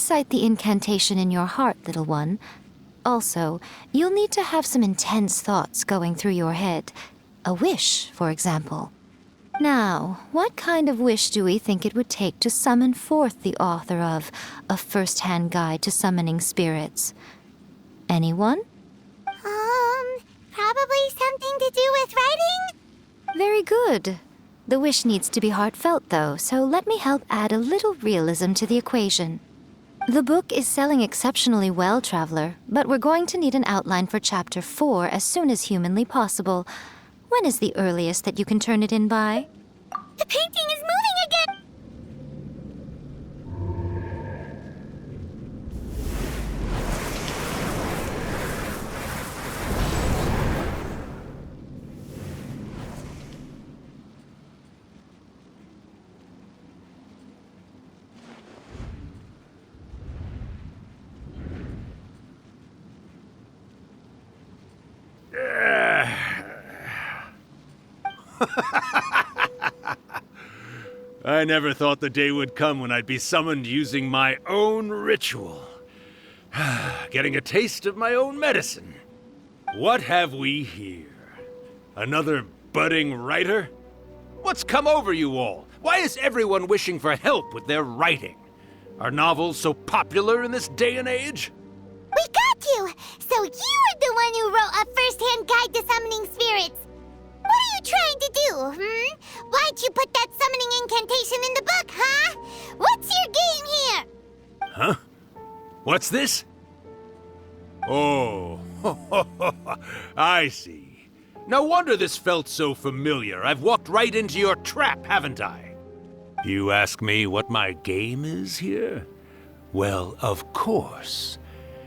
recite the incantation in your heart, little one. Also, you'll need to have some intense thoughts going through your head. A wish, for example. Now, what kind of wish do we think it would take to summon forth the author of A First-Hand Guide to Summoning Spirits? Anyone? Probably something to do with writing? Very good. The wish needs to be heartfelt, though, so let me help add a little realism to the equation. The book is selling exceptionally well, Traveler, but we're going to need an outline for Chapter 4 as soon as humanly possible. When is the earliest that you can turn it in by? The painting is moving again! I never thought the day would come when I'd be summoned using my own ritual. Getting a taste of my own medicine. What have we here? Another budding writer? What's come over you all? Why is everyone wishing for help with their writing? Are novels so popular in this day and age? We got you! So you are the one who wrote A First-Hand Guide to Summoning Spirits! What are you trying to do, Why'd you put that summoning incantation in the book, huh? What's your game here? Huh? What's this? Oh, I see. No wonder this felt so familiar. I've walked right into your trap, haven't I? You ask me what my game is here? Well, of course.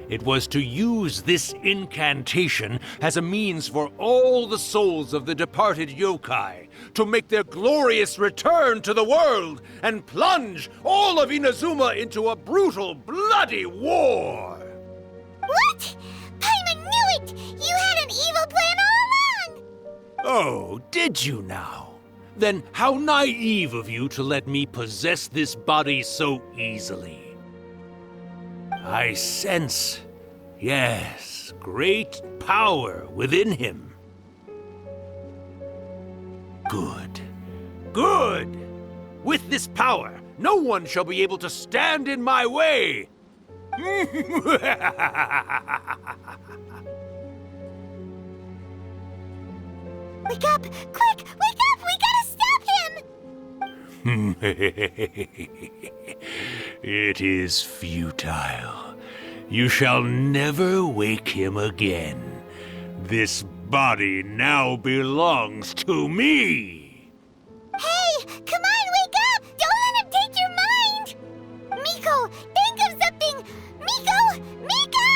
It was to use this incantation as a means for all the souls of the departed yokai to make their glorious return to the world and plunge all of Inazuma into a brutal, bloody war! What? I knew it! You had an evil plan all along! Oh, did you now? Then how naive of you to let me possess this body so easily. I sense, yes, great power within him. Good. Good! With this power, no one shall be able to stand in my way! Wake up! Quick! Wake up! We gotta stop him! It is futile. You shall never wake him again. This body now belongs to me! Hey! Come on, wake up! Don't let him take your mind! Miko, think of something! Miko! Miko!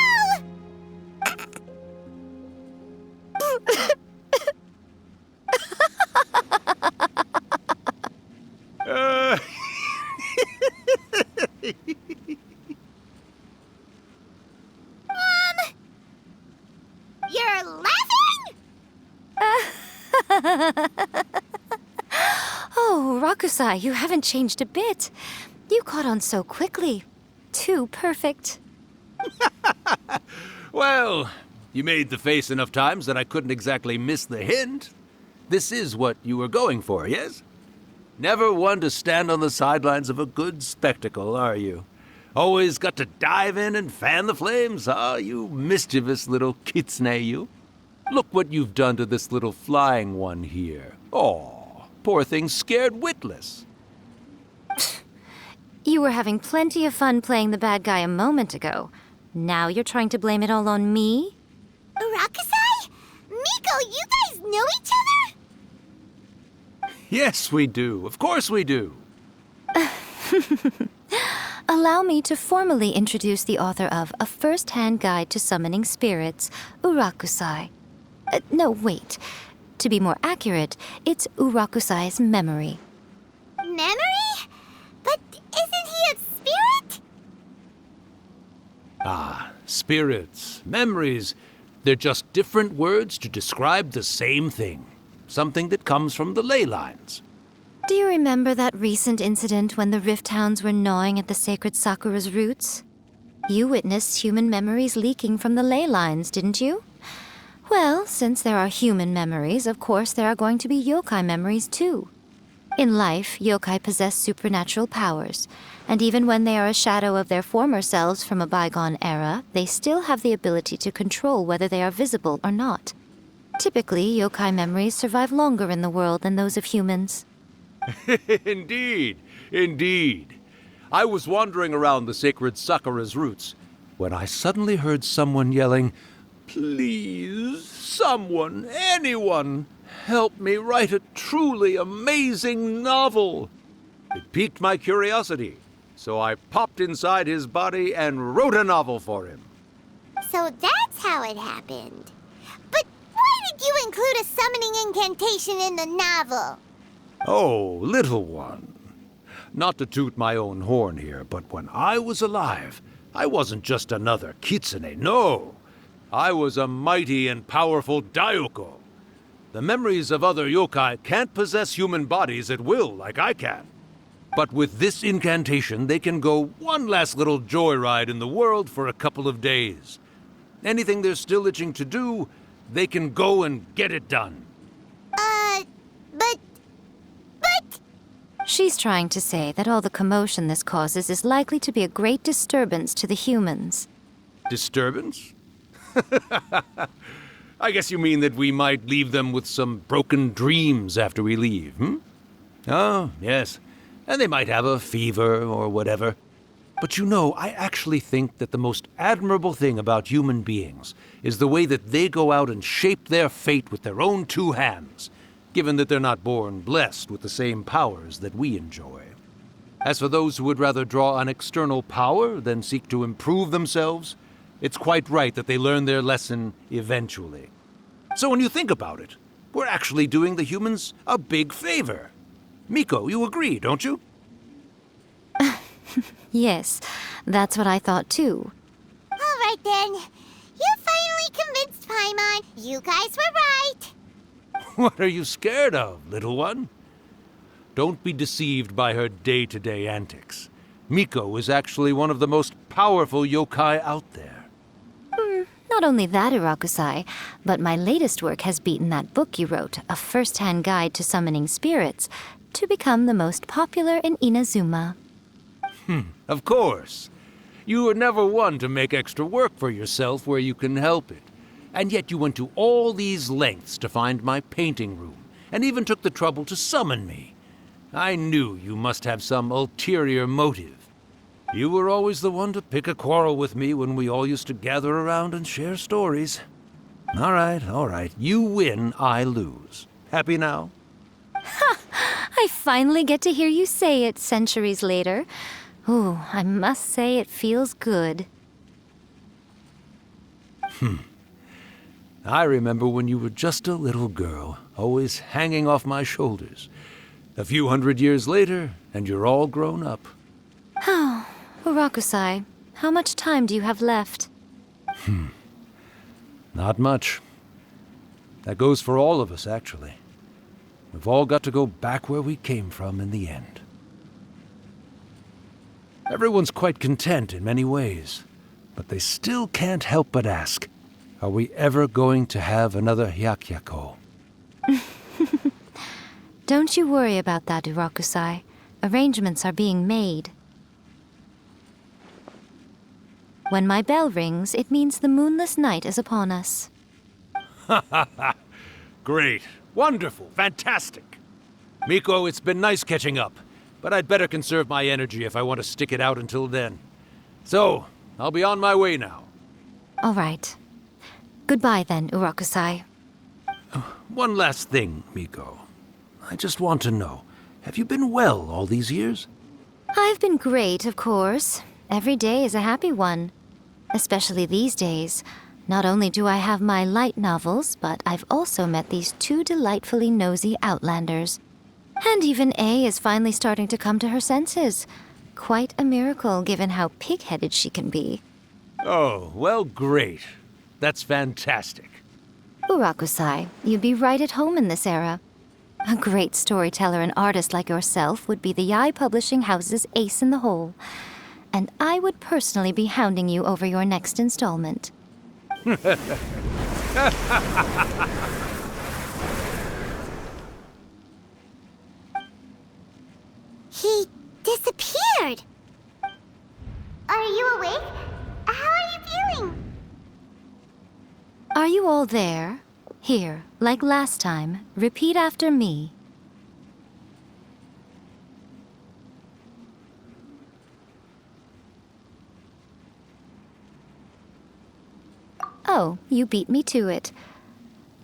You're laughing? Oh, Rakusai, you haven't changed a bit. You caught on so quickly. Too perfect. Well, you made the face enough times that I couldn't exactly miss the hint. This is what you were going for, yes? Never one to stand on the sidelines of a good spectacle, are you? Always got to dive in and fan the flames, huh? You mischievous little kitsune, you. Look what you've done to this little flying one here. Oh, poor thing scared witless. You were having plenty of fun playing the bad guy a moment ago. Now you're trying to blame it all on me? Rakusai? Miko, you guys know each other? Yes, we do. Of course we do. Allow me to formally introduce the author of A First-Hand Guide to Summoning Spirits, Urakusai. No, wait. To be more accurate, it's Urakusai's memory. Memory? But isn't he a spirit? Ah, spirits, memories. They're just different words to describe the same thing. Something that comes from the ley lines. Do you remember that recent incident when the Rift Hounds were gnawing at the sacred Sakura's roots? You witnessed human memories leaking from the ley lines, didn't you? Well, since there are human memories, of course there are going to be yokai memories too. In life, yokai possess supernatural powers, and even when they are a shadow of their former selves from a bygone era, they still have the ability to control whether they are visible or not. Typically, yokai memories survive longer in the world than those of humans. Indeed, indeed. I was wandering around the sacred Sakura's roots when I suddenly heard someone yelling, "Please, someone, anyone, help me write a truly amazing novel." It piqued my curiosity, so I popped inside his body and wrote a novel for him. So that's how it happened. But why did you include a summoning incantation in the novel? Oh, little one. Not to toot my own horn here, but when I was alive, I wasn't just another kitsune, no. I was a mighty and powerful Daiuko. The memories of other yokai can't possess human bodies at will like I can. But with this incantation, they can go one last little joyride in the world for a couple of days. Anything they're still itching to do, they can go and get it done. But... She's trying to say that all the commotion this causes is likely to be a great disturbance to the humans. Disturbance? I guess you mean that we might leave them with some broken dreams after we leave, hmm? Oh, yes. And they might have a fever or whatever. But you know, I actually think that the most admirable thing about human beings is the way that they go out and shape their fate with their own two hands, given that they're not born blessed with the same powers that we enjoy. As for those who would rather draw on external power than seek to improve themselves, it's quite right that they learn their lesson eventually. So when you think about it, we're actually doing the humans a big favor. Miko, you agree, don't you? Yes, that's what I thought too. All right then. You finally convinced Paimon. You guys were right. What are you scared of, little one? Don't be deceived by her day-to-day antics. Miko is actually one of the most powerful yokai out there. Not only that, Irakusai, but my latest work has beaten that book you wrote, A First-Hand Guide to Summoning Spirits, to become the most popular in Inazuma. Of course. You were never one to make extra work for yourself where you can help it. And yet you went to all these lengths to find my painting room, and even took the trouble to summon me. I knew you must have some ulterior motive. You were always the one to pick a quarrel with me when we all used to gather around and share stories. All right. You win, I lose. Happy now? I finally get to hear you say it centuries later. Ooh, I must say it feels good. I remember when you were just a little girl, always hanging off my shoulders. A few 100 years later, and you're all grown up. Oh, Urakusai, how much time do you have left? Not much. That goes for all of us, actually. We've all got to go back where we came from in the end. Everyone's quite content in many ways, but they still can't help but ask, are we ever going to have another Hyakyako? Don't you worry about that, Urakusai. Arrangements are being made. When my bell rings, it means the moonless night is upon us. Great. Wonderful. Fantastic. Miko, it's been nice catching up, but I'd better conserve my energy if I want to stick it out until then. So, I'll be on my way now. All right. Goodbye then, Urakusai. One last thing, Miko. I just want to know, have you been well all these years? I've been great, of course. Every day is a happy one. Especially these days. Not only do I have my light novels, but I've also met these two delightfully nosy outlanders. And even A is finally starting to come to her senses. Quite a miracle, given how pig-headed she can be. Oh, well, great. That's fantastic. Urakusai, you'd be right at home in this era. A great storyteller and artist like yourself would be the Yae Publishing House's ace in the hole. and I would personally be hounding you over your next installment. He disappeared. Are you awake? How are you feeling? Are you all there? Here, like last time, repeat after me. Oh, you beat me to it.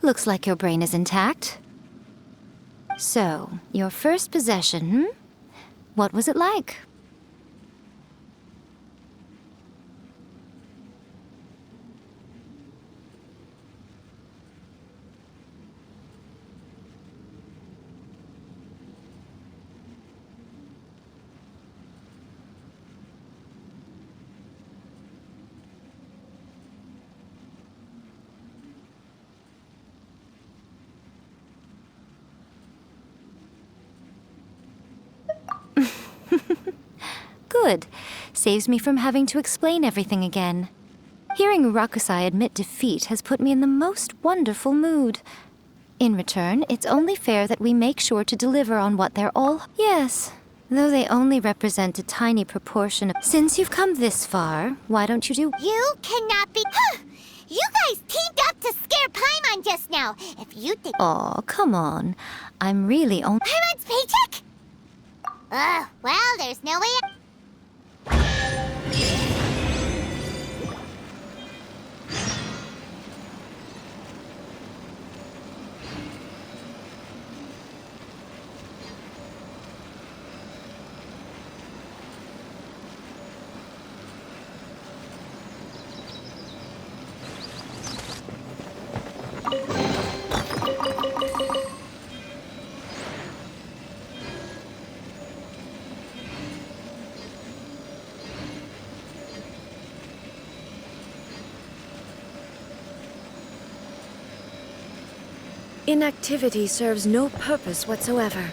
Looks like your brain is intact. So, your first possession, What was it like? Good. Saves me from having to explain everything again. Hearing Rakusai admit defeat has put me in the most wonderful mood. In return, it's only fair that we make sure to deliver on what they're all... Yes, though they only represent a tiny proportion of... Since you've come this far, why don't you do... You cannot be... You guys teamed up to scare Paimon just now. If you think... Aw, come on. I'm really only... Paimon's paycheck? Well, there's no way... Inactivity serves no purpose whatsoever.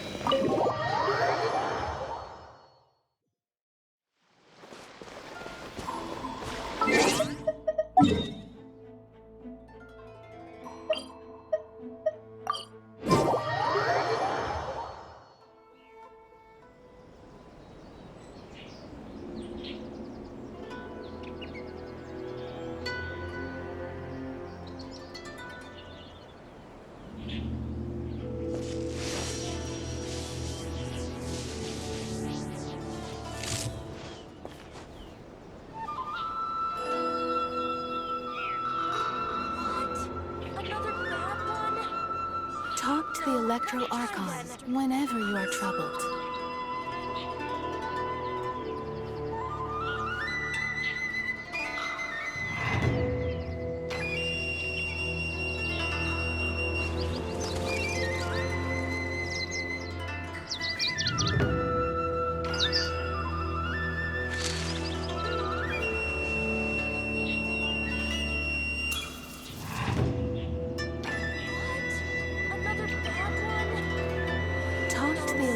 Talk to the Electro Archon whenever you are troubled.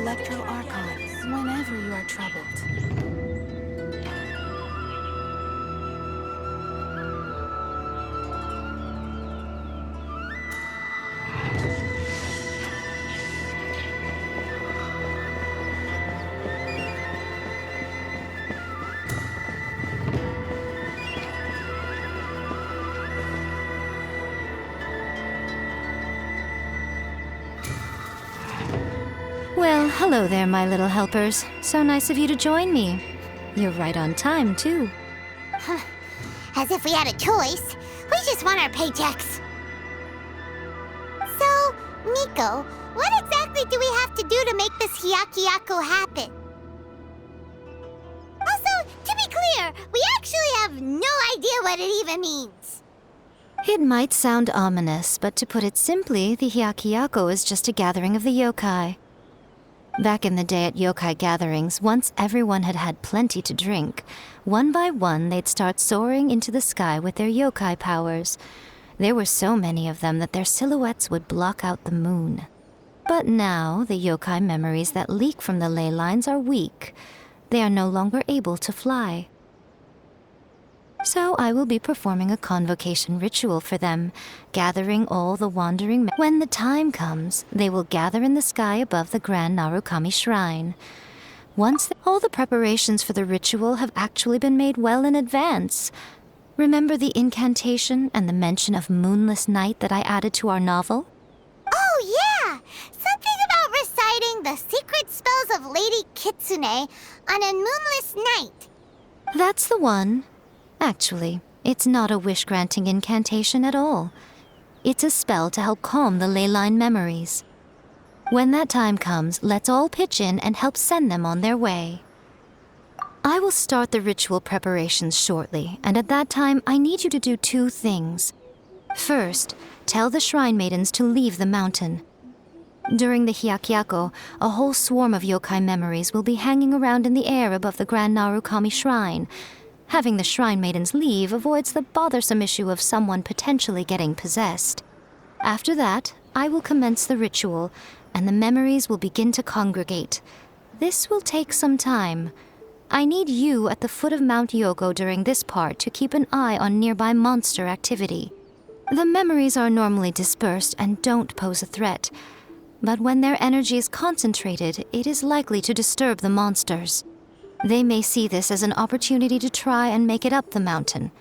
Electro Archon whenever you are troubled. Well, hello there, my little helpers. So nice of you to join me. You're right on time, too. As if we had a choice. We just want our paychecks. So, Miko, what exactly do we have to do to make this Hyakuyaku happen? Also, to be clear, we actually have no idea what it even means. It might sound ominous, but to put it simply, the Hyakuyaku is just a gathering of the yokai. Back in the day at yokai gatherings, once everyone had had plenty to drink, one by one they'd start soaring into the sky with their yokai powers. There were so many of them that their silhouettes would block out the moon. But now, the yokai memories that leak from the ley lines are weak. They are no longer able to fly. So I will be performing a convocation ritual for them, gathering all the wandering men. When the time comes, they will gather in the sky above the Grand Narukami Shrine. All the preparations for the ritual have actually been made well in advance. Remember the incantation and the mention of moonless night that I added to our novel? Oh, yeah! Something about reciting the secret spells of Lady Kitsune on a moonless night. That's the one. Actually, it's not a wish-granting incantation at all. It's a spell to help calm the ley line memories. When that time comes, let's all pitch in and help send them on their way. I will start the ritual preparations shortly, and at that time, I need you to do 2 things. First, tell the shrine maidens to leave the mountain. During the Hyakyako, a whole swarm of yokai memories will be hanging around in the air above the Grand Narukami Shrine. Having the shrine maidens leave avoids the bothersome issue of someone potentially getting possessed. After that, I will commence the ritual, and the memories will begin to congregate. This will take some time. I need you at the foot of Mount Yogo during this part to keep an eye on nearby monster activity. The memories are normally dispersed and don't pose a threat, but when their energy is concentrated, it is likely to disturb the monsters. They may see this as an opportunity to try and make it up the mountain.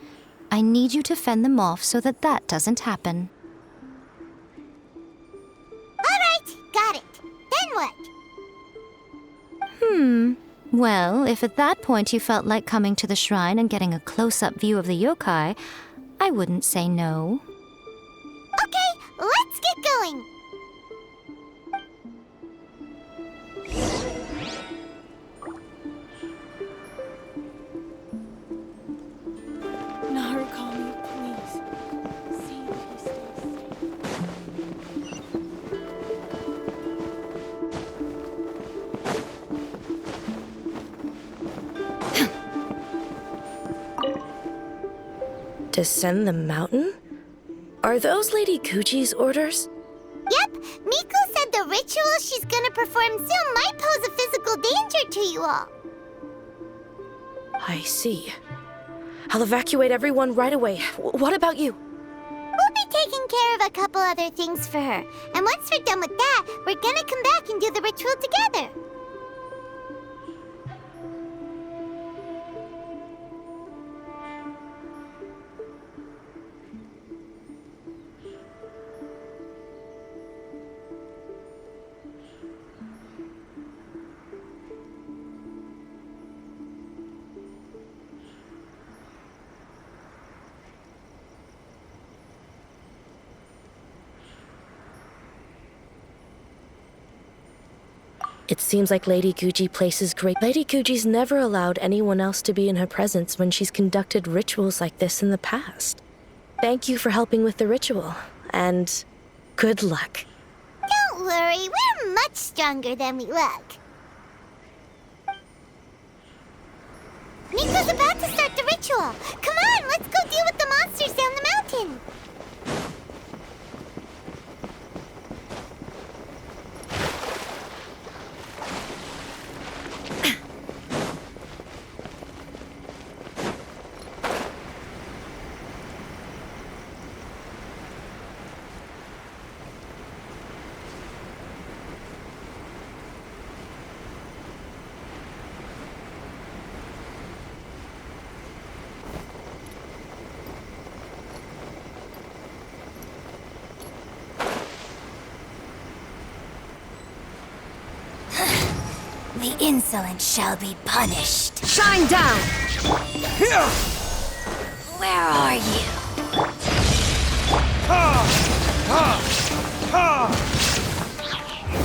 I need you to fend them off so that doesn't happen. All right, got it. Then what? Well, if at that point you felt like coming to the shrine and getting a close-up view of the yokai, I wouldn't say no. Okay, let's get going. Narukami, please. See if he stays safe. Descend the mountain? Are those Lady Guji's orders? Yep, Miko said the ritual she's gonna perform soon might pose a physical danger to you all. I see. I'll evacuate everyone right away. What about you? We'll be taking care of a couple other things for her. And once we're done with that, we're gonna come back and do the ritual together. It seems like Lady Guji places great... Lady Guji's never allowed anyone else to be in her presence when she's conducted rituals like this in the past. Thank you for helping with the ritual, and good luck. Don't worry, we're much stronger than we look. Miko's about to start the ritual. Come on, let's go deal with the monsters down the mountain. The insolent shall be punished. Shine down! Where are you?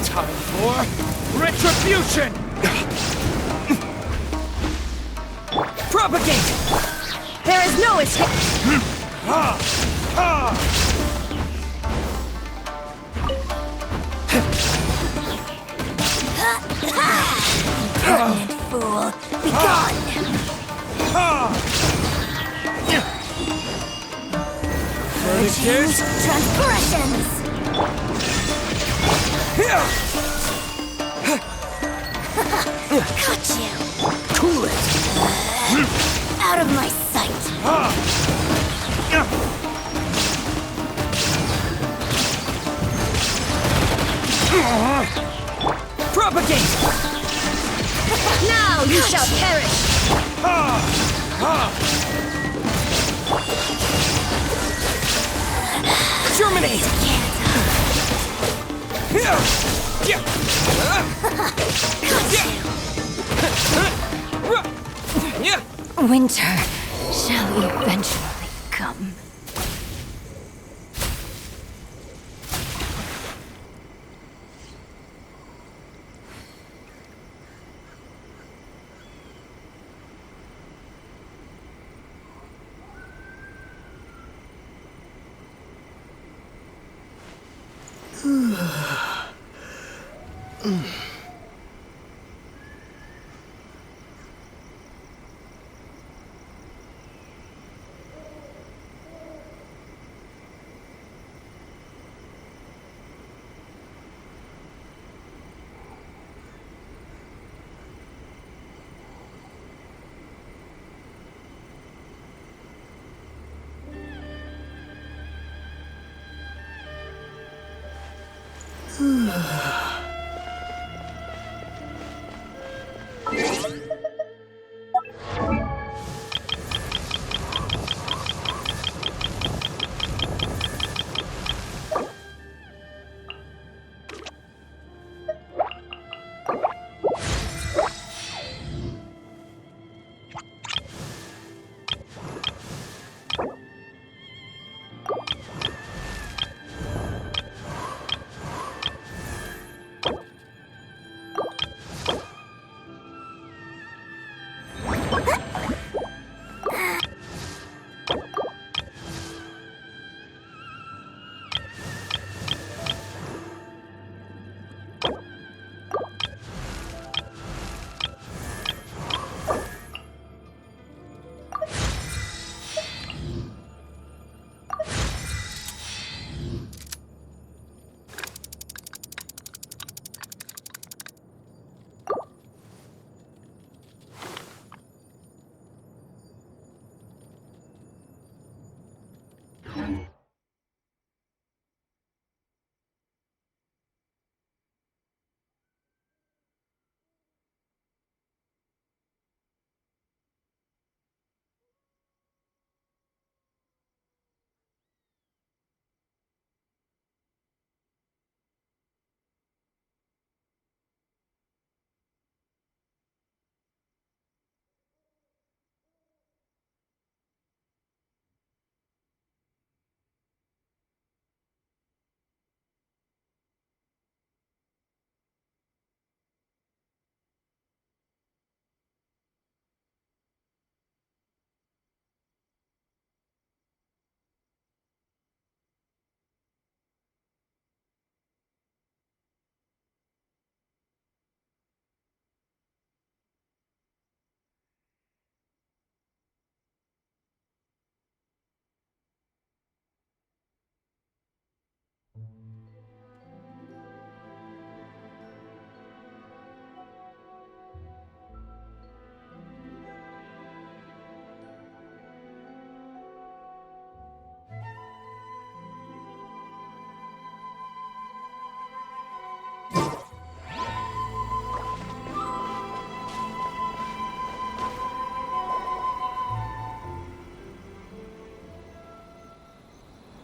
Time for retribution! Propagate! There is no escape! Impertinent fool! Begone! Virtues, transgressions! Got you! Cool it! Out of my sight! Propagate! Now you shall perish! Germinate! Winter shall eventually come.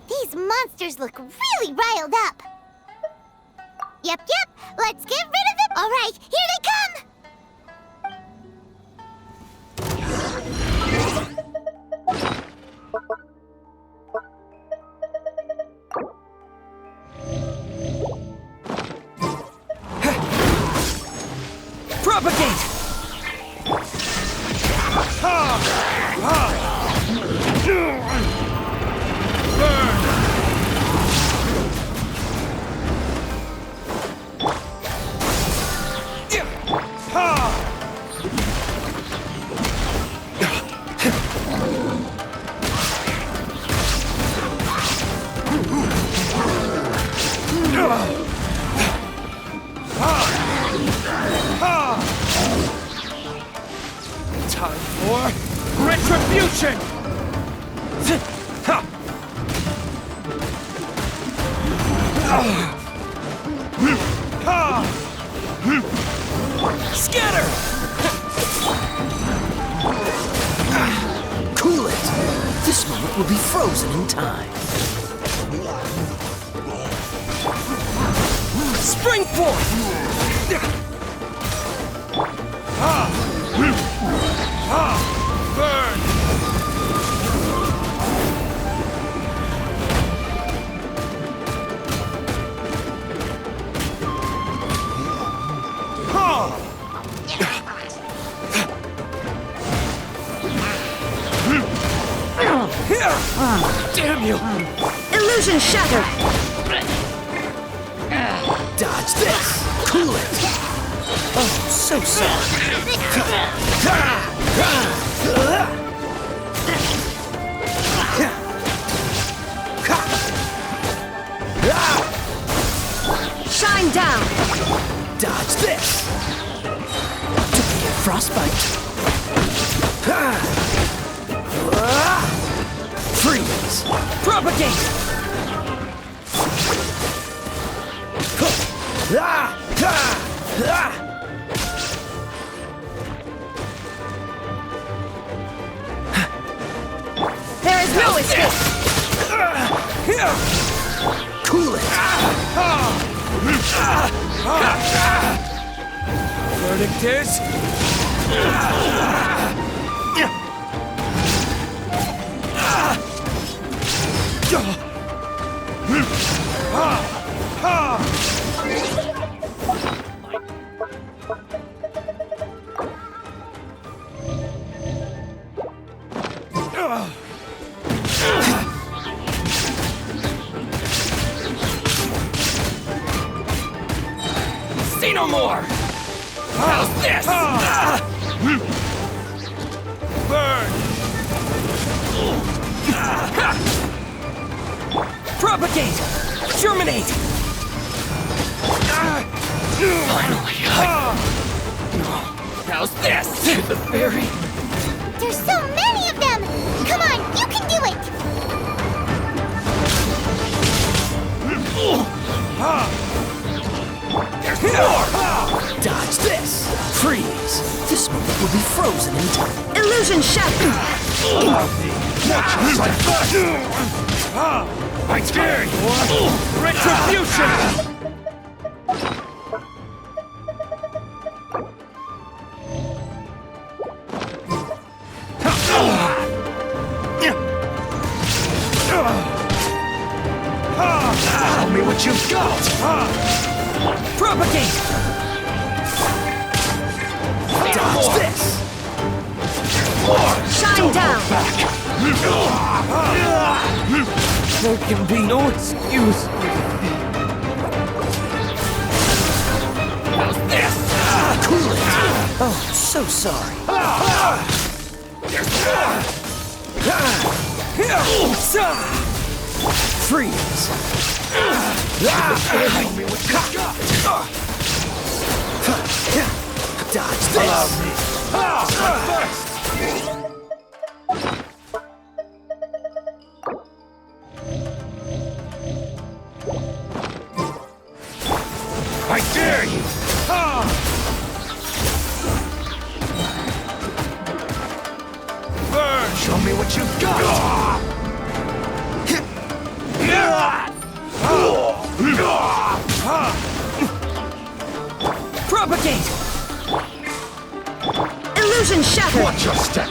These monsters look really riled up. Yep, let's get rid of them. All right, here they come. Propagate! Time for retribution! Retribution! Scatter! Cool it! This moment will be frozen in time. Spring forth! Burn! Damn you! Illusion shattered! Dodge this! Cool it! Oh, so sorry. Shine down! Dodge this! Don't get frostbite. Freeze! Propagate! There is no escape! Cool it! Verdict is... Say no more! How's this? Burn! Propagate! Germinate! Finally, how's this? To the berry! There's so many of them! Come on, you can do it! There's more! Dodge this! Freeze! This moment will be frozen in time. Illusion shattered! I dare you! Retribution! Tell me what you've got! Propagate! Dodge this! Shine down! There can be no excuse. How's this? Cool it! Oh, so sorry. There's more! Freeze! Tell me what you got! Dodge this! I dare you! Burn! Show me what you've got! Propagate! Illusion shattered! Watch your step!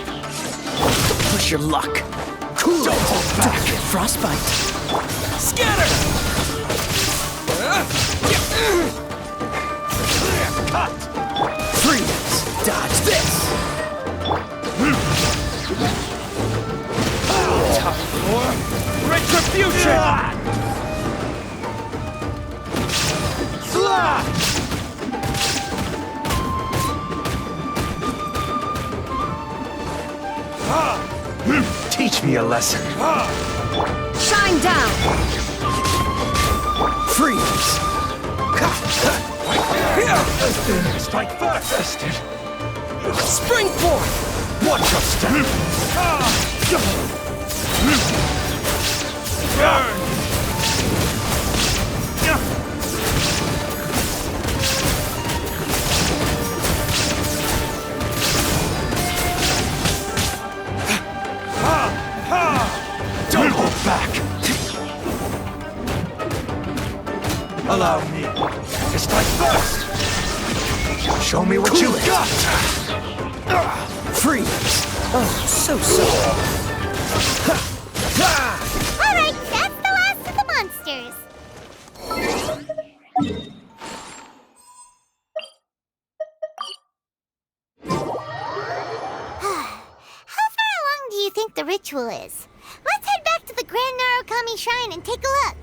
Push your luck. Cool Don't it! hold back. Don't get frostbite. Scatter! Cut! Freeze! Dodge this! Time for retribution! Teach me a lesson. Shine down! Freeze! Strike first! Spring forth! Watch your step! Don't hold back! Allow me to strike first! Show me what you got! Freeze! Oh, so Alright, that's the last of the monsters. How far along do you think the ritual is? Let's head back to the Grand Narukami Shrine and take a look.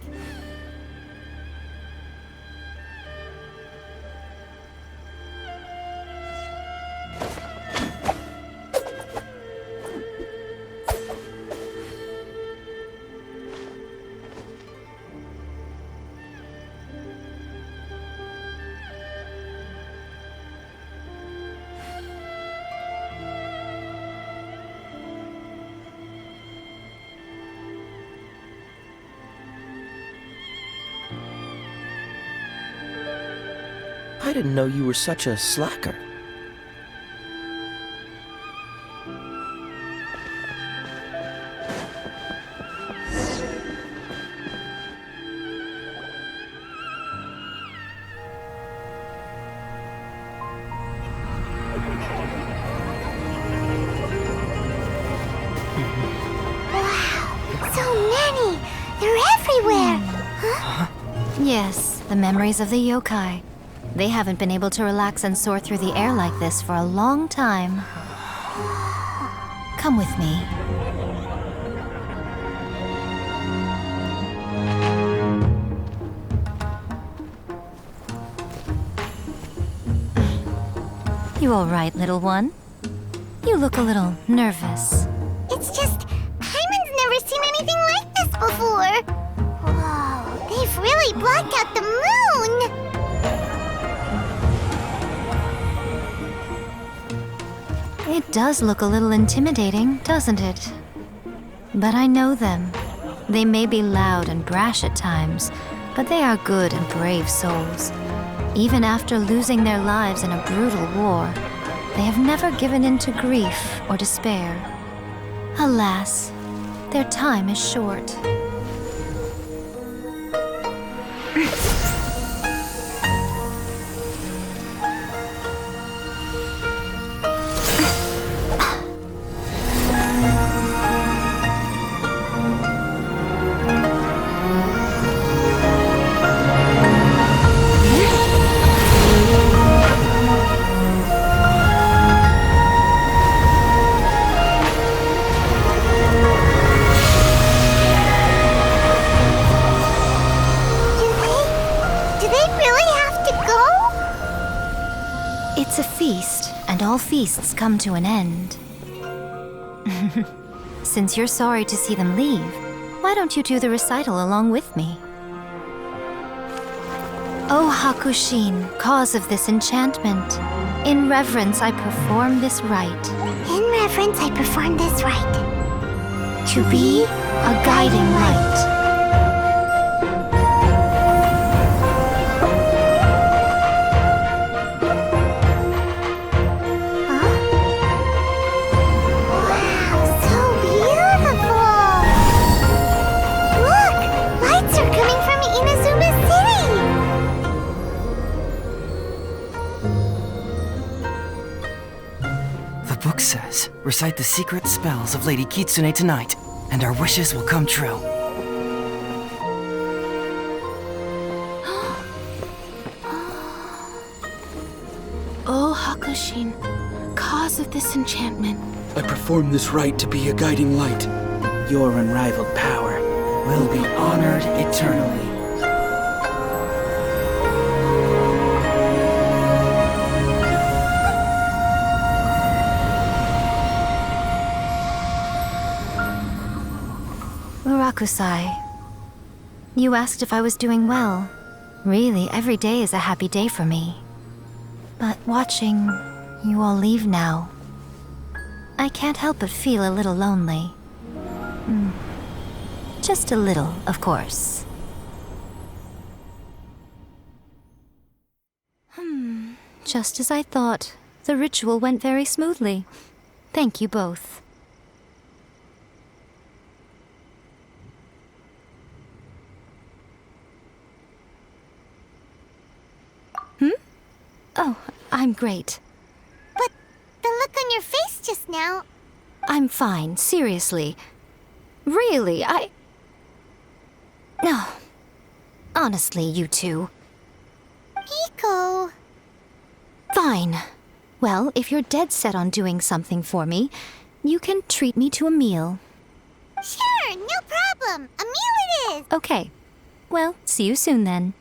I didn't know you were such a slacker. So many! They're everywhere! Yes, the memories of the yokai. They haven't been able to relax and soar through the air like this for a long time. Come with me. You all right, little one? You look a little nervous. It's just, Hyman's never seen anything like this before. Whoa, they've really blocked out the moon! It does look a little intimidating, doesn't it? But I know them. They may be loud and brash at times, but they are good and brave souls. Even after losing their lives in a brutal war, they have never given in to grief or despair. Alas, their time is short. It's a feast, and all feasts come to an end. Since you're sorry to see them leave, why don't you do the recital along with me? O Hakushin, cause of this enchantment, in reverence I perform this rite. In reverence, I perform this rite. To be a guiding light. The book says, recite the secret spells of Lady Kitsune tonight, and our wishes will come true. O Hakushin, cause of this enchantment. I perform this rite to be a guiding light. Your unrivaled power will be honored eternally. Murakusai, you asked if I was doing well. Really, every day is a happy day for me. But watching you all leave now, I can't help but feel a little lonely. Just a little, of course. Just as I thought. The ritual went very smoothly. Thank you both. Oh, I'm great. But the look on your face just now... I'm fine, seriously. Really, No. Honestly, you two. Miko... Fine. Well, if you're dead set on doing something for me, you can treat me to a meal. Sure, no problem. A meal it is. Okay. Well, see you soon then.